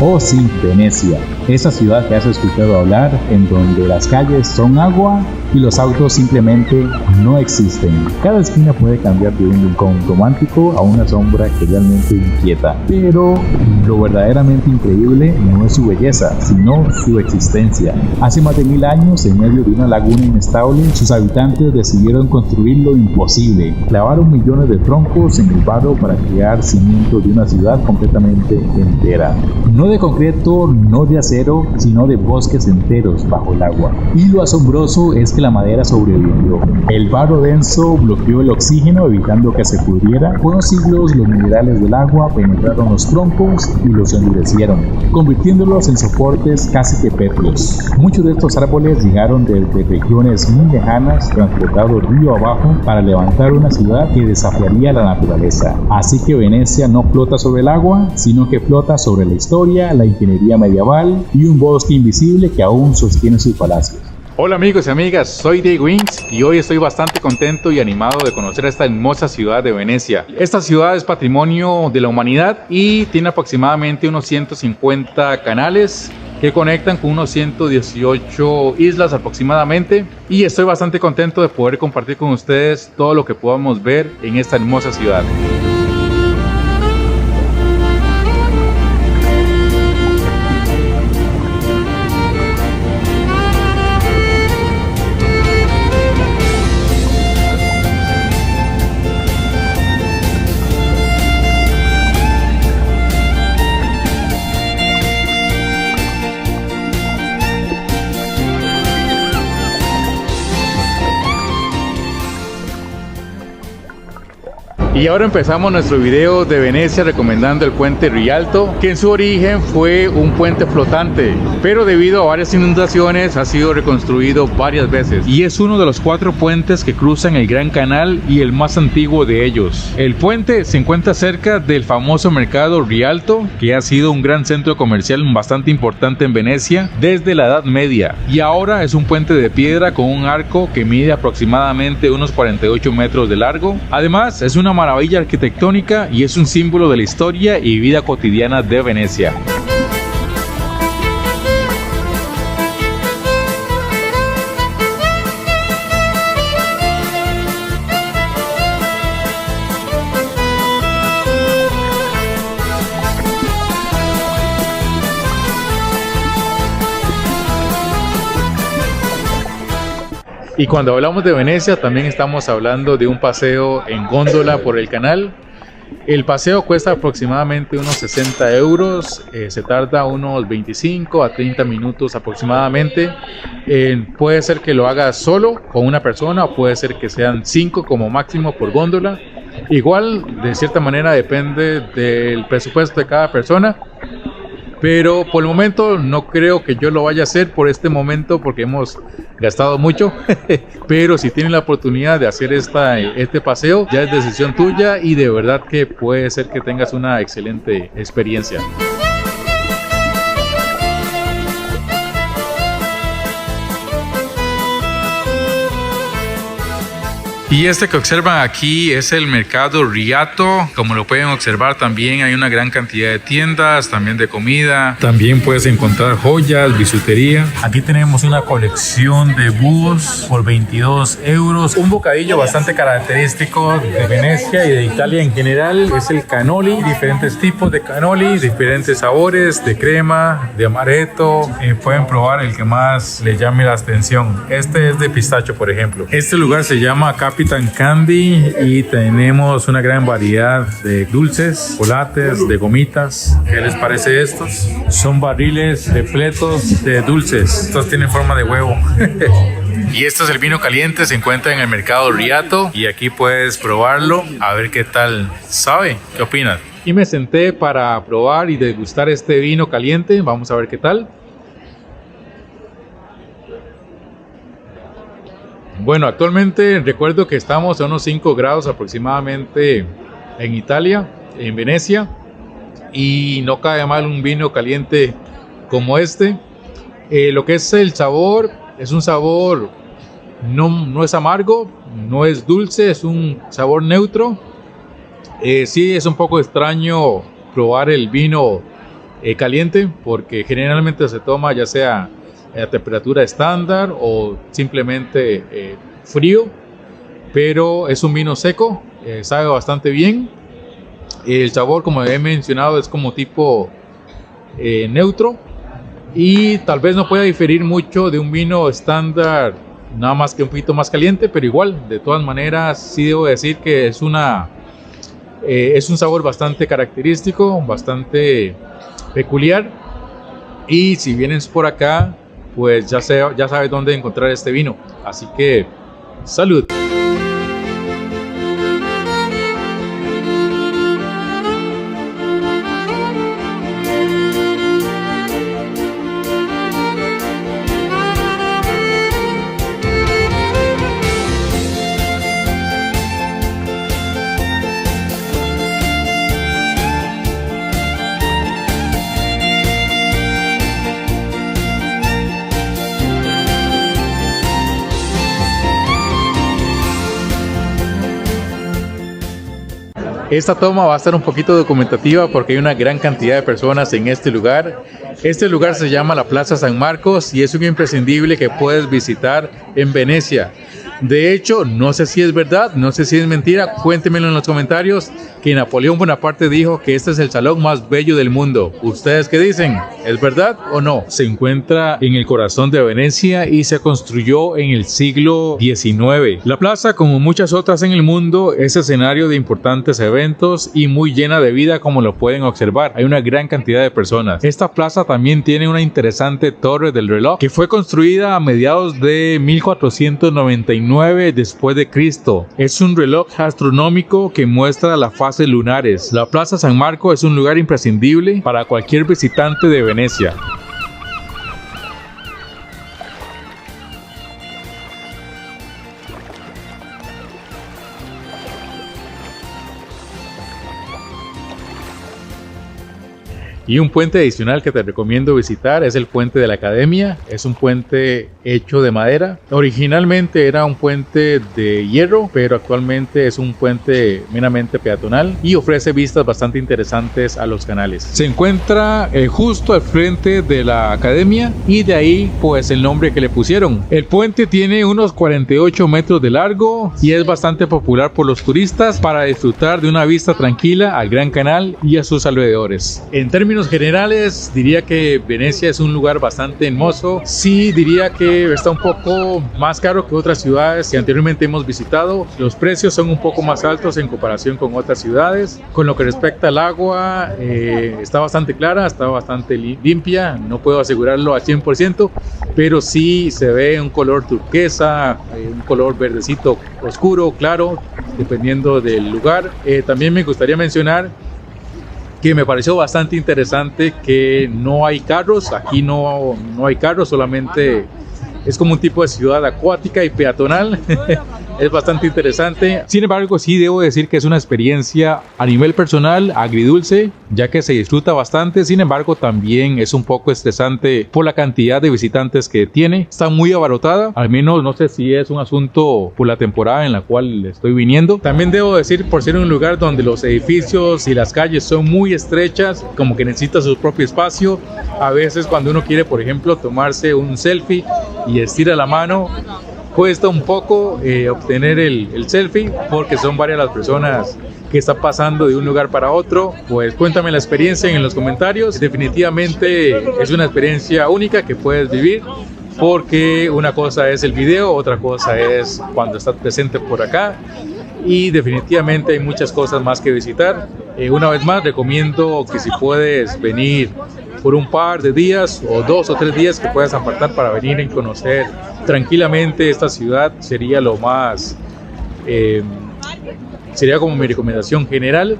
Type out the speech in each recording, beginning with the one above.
Oh sí, Venecia, esa ciudad que has escuchado hablar, en donde las calles son agua y los autos simplemente no existen. Cada esquina puede cambiar de un rincón romántico a una sombra que realmente inquieta. Pero lo verdaderamente increíble no es su belleza, sino su existencia. Hace más de 1000 años, en medio de una laguna inestable, sus habitantes decidieron construir lo imposible. Clavaron millones de troncos en el barro para crear cimientos de una ciudad completamente entera. No de concreto, no de acero, sino de bosques enteros bajo el agua. Y lo asombroso es que la madera sobrevivió. El barro denso bloqueó el oxígeno, evitando que se pudriera. Con los siglos, los minerales del agua penetraron los troncos y los endurecieron, convirtiéndolos en soportes casi perpetuos. Muchos de estos árboles llegaron desde regiones muy lejanas, transportados río abajo para levantar una ciudad que desafiaría la naturaleza. Así que Venecia no flota sobre el agua, sino que flota sobre la historia, la ingeniería medieval y un bosque invisible que aún sostiene sus palacios. Hola amigos y amigas, soy Dave Wings y hoy estoy bastante contento y animado de conocer esta hermosa ciudad de Venecia. Esta ciudad es patrimonio de la humanidad y tiene aproximadamente unos 150 canales que conectan con unos 118 islas aproximadamente, y estoy bastante contento de poder compartir con ustedes todo lo que podamos ver en esta hermosa ciudad. Y ahora empezamos nuestro video de Venecia recomendando el puente Rialto, que en su origen fue un puente flotante, pero debido a varias inundaciones ha sido reconstruido varias veces y es uno de los 4 puentes que cruzan el Gran Canal y el más antiguo de ellos. El puente se encuentra cerca del famoso mercado Rialto, que ha sido un gran centro comercial bastante importante en Venecia desde la Edad Media, y ahora es un puente de piedra con un arco que mide aproximadamente unos 48 metros de largo. Además, es una maravilla arquitectónica y es un símbolo de la historia y vida cotidiana de Venecia. Y cuando hablamos de Venecia también estamos hablando de un paseo en góndola por el canal. El paseo cuesta aproximadamente unos 60 euros, se tarda unos 25 a 30 minutos aproximadamente. Puede ser que lo hagas solo con una persona o puede ser que sean 5 como máximo por góndola. Igual, de cierta manera depende del presupuesto de cada persona. Pero por el momento no creo que yo lo vaya a hacer por este momento porque hemos gastado mucho. Pero si tienen la oportunidad de hacer este paseo, ya es decisión tuya y de verdad que puede ser que tengas una excelente experiencia. Y este que observan aquí es el mercado Rialto. Como lo pueden observar, también hay una gran cantidad de tiendas, también de comida. También puedes encontrar joyas, bisutería. Aquí tenemos una colección de búhos por 22 euros. Un bocadillo bastante característico de Venecia y de Italia en general es el cannoli. Diferentes tipos de cannoli, diferentes sabores, de crema, de amaretto. Pueden probar el que más les llame la atención. Este es de pistacho, por ejemplo. Este lugar se llama Capitan Candy y tenemos una gran variedad de dulces, chocolates, de gomitas. ¿Qué les parece estos? Son barriles repletos de dulces. Estos tienen forma de huevo. Y este es el vino caliente, se encuentra en el mercado Rialto y aquí puedes probarlo a ver qué tal sabe. ¿Qué opinas? Y me senté para probar y degustar este vino caliente. Vamos a ver qué tal. Bueno, actualmente recuerdo que estamos a unos 5 grados aproximadamente en Italia, en Venecia, y no cae mal un vino caliente como este. Lo que es el sabor, es un sabor, no es amargo, no es dulce, es un sabor neutro. Sí es un poco extraño probar el vino caliente, porque generalmente se toma ya sea a temperatura estándar o simplemente frío, pero es un vino seco, sabe bastante bien. El sabor, como he mencionado, es como tipo neutro, y tal vez no pueda diferir mucho de un vino estándar, nada más que un poquito más caliente, pero igual, de todas maneras, sí debo decir que es un sabor bastante característico, bastante peculiar, y si vienes por acá, pues ya sabes dónde encontrar este vino. Así que, salud. Esta toma va a estar un poquito documentativa porque hay una gran cantidad de personas en este lugar. Este lugar se llama la Plaza San Marcos y es un imprescindible que puedes visitar en Venecia. De hecho, no sé si es verdad, no sé si es mentira, cuéntenmelo en los comentarios, que Napoleón Bonaparte dijo que este es el salón más bello del mundo. ¿Ustedes qué dicen? ¿Es verdad o no? Se encuentra en el corazón de Venecia y se construyó en el siglo XIX. La plaza, como muchas otras en el mundo, es escenario de importantes eventos y muy llena de vida, como lo pueden observar. Hay una gran cantidad de personas. Esta plaza también tiene una interesante torre del reloj que fue construida a mediados de 1499 después de Cristo. Es un reloj astronómico que muestra las fases lunares. La Plaza San Marco es un lugar imprescindible para cualquier visitante de Venecia. Y un puente adicional que te recomiendo visitar es el puente de la Academia. Es un puente hecho de madera. Originalmente era un puente de hierro, pero actualmente es un puente meramente peatonal y ofrece vistas bastante interesantes a los canales. Se encuentra justo al frente de la Academia y de ahí pues el nombre que le pusieron. El puente tiene unos 48 metros de largo y es bastante popular por los turistas para disfrutar de una vista tranquila al Gran Canal y a sus alrededores. En términos generales, diría que Venecia es un lugar bastante hermoso. Sí, diría que está un poco más caro que otras ciudades que anteriormente hemos visitado. Los precios son un poco más altos en comparación con otras ciudades. Con lo que respecta al agua, está bastante clara, está bastante limpia. No puedo asegurarlo al 100%, pero sí se ve un color turquesa, un color verdecito oscuro, claro, dependiendo del lugar. También me gustaría mencionar que me pareció bastante interesante que no hay carros, aquí no hay carros, solamente es como un tipo de ciudad acuática y peatonal. Es bastante interesante. Sin embargo, sí debo decir que es una experiencia a nivel personal agridulce, ya que se disfruta bastante. Sin embargo, también es un poco estresante por la cantidad de visitantes que tiene. Está muy abarrotada, al menos no sé si es un asunto por la temporada en la cual estoy viniendo. También debo decir, por ser un lugar donde los edificios y las calles son muy estrechas, como que necesita su propio espacio. A veces cuando uno quiere, por ejemplo, tomarse un selfie y estira la mano, cuesta un poco obtener el selfie porque son varias las personas que están pasando de un lugar para otro. Pues cuéntame la experiencia en los comentarios. Definitivamente es una experiencia única que puedes vivir, porque una cosa es el video, otra cosa es cuando estás presente por acá, y definitivamente hay muchas cosas más que visitar. Una vez más recomiendo que si puedes venir por un par de días o 2 o 3 días que puedas apartar para venir y conocer tranquilamente esta ciudad, sería lo más, sería como mi recomendación general.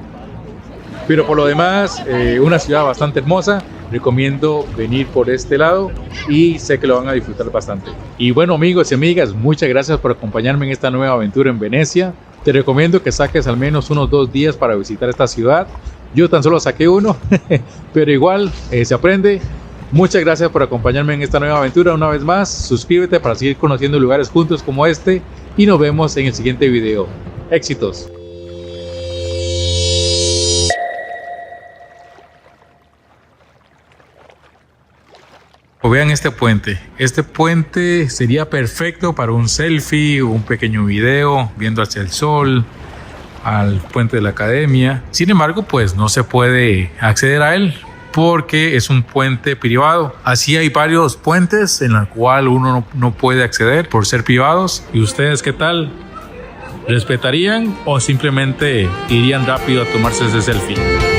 Pero por lo demás, una ciudad bastante hermosa. Recomiendo venir por este lado y sé que lo van a disfrutar bastante. Y bueno, amigos y amigas, muchas gracias por acompañarme en esta nueva aventura en Venecia. Te recomiendo que saques al menos unos 2 días para visitar esta ciudad. Yo tan solo saqué uno, pero igual se aprende. Muchas gracias por acompañarme en esta nueva aventura. Una vez más, suscríbete para seguir conociendo lugares juntos como este y nos vemos en el siguiente video. Éxitos. O vean este puente. Este puente sería perfecto para un selfie, un pequeño video viendo hacia el sol, al puente de la academia. Sin embargo, pues no se puede acceder a él porque es un puente privado. Así hay varios puentes en los cuales uno no puede acceder por ser privados. ¿Y ustedes qué tal? ¿Respetarían o simplemente irían rápido a tomarse ese selfie?